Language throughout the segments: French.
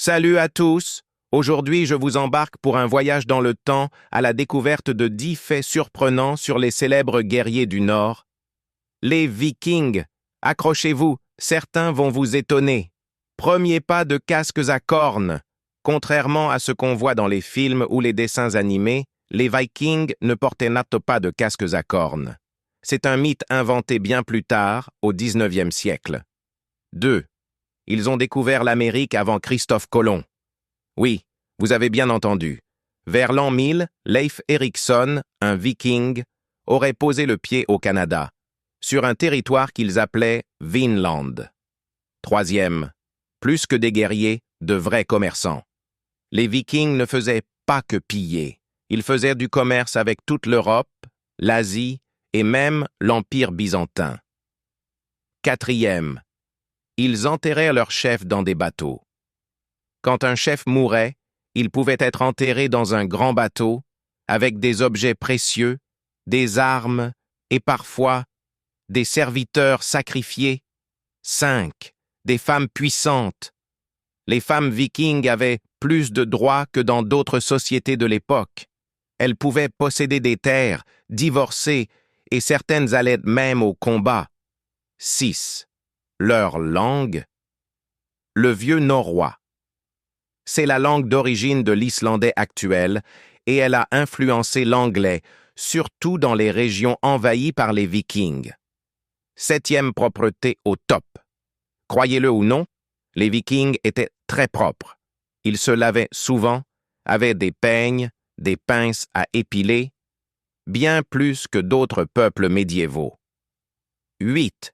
Salut à tous! Aujourd'hui, je vous embarque pour un voyage dans le temps à la découverte de 10 faits surprenants sur les célèbres guerriers du Nord. Les Vikings. Accrochez-vous, certains vont vous étonner. Premier pas de casques à cornes. Contrairement à ce qu'on voit dans les films ou les dessins animés, les Vikings ne portaient pas de casques à cornes. C'est un mythe inventé bien plus tard, au XIXe siècle. 2. Ils ont découvert l'Amérique avant Christophe Colomb. Oui, vous avez bien entendu. Vers l'an 1000, Leif Erikson, un Viking, aurait posé le pied au Canada, sur un territoire qu'ils appelaient Vinland. 3. Plus que des guerriers, de vrais commerçants. Les Vikings ne faisaient pas que piller. Ils faisaient du commerce avec toute l'Europe, l'Asie et même l'Empire byzantin. 4. Ils enterrèrent leurs chefs dans des bateaux. Quand un chef mourait, il pouvait être enterré dans un grand bateau, avec des objets précieux, des armes et parfois des serviteurs sacrifiés. 5. Des femmes puissantes. Les femmes vikings avaient plus de droits que dans d'autres sociétés de l'époque. Elles pouvaient posséder des terres, divorcer, et certaines allaient même au combat. 6. Leur langue. Le vieux norrois. C'est la langue d'origine de l'islandais actuel et elle a influencé l'anglais, surtout dans les régions envahies par les Vikings. 7. Propreté au top. Croyez-le ou non, les Vikings étaient très propres. Ils se lavaient souvent, avaient des peignes, des pinces à épiler, bien plus que d'autres peuples médiévaux. 8.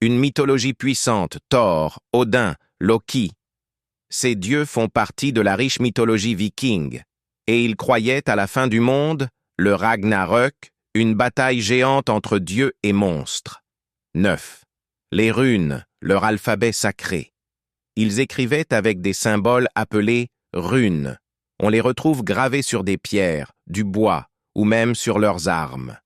Une mythologie puissante, Thor, Odin, Loki. Ces dieux font partie de la riche mythologie viking, et ils croyaient à la fin du monde, le Ragnarök, une bataille géante entre dieux et monstres. 9. Les runes, leur alphabet sacré. Ils écrivaient avec des symboles appelés runes. On les retrouve gravés sur des pierres, du bois, ou même sur leurs armes.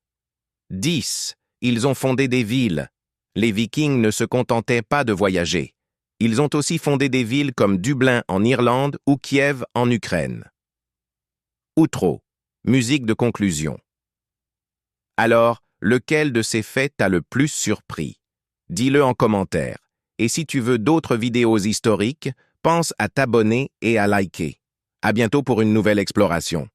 10. Ils ont fondé des villes. Les Vikings ne se contentaient pas de voyager. Ils ont aussi fondé des villes comme Dublin en Irlande ou Kiev en Ukraine. Outro, musique de conclusion. Alors, lequel de ces faits t'a le plus surpris? Dis-le en commentaire. Et si tu veux d'autres vidéos historiques, pense à t'abonner et à liker. À bientôt pour une nouvelle exploration.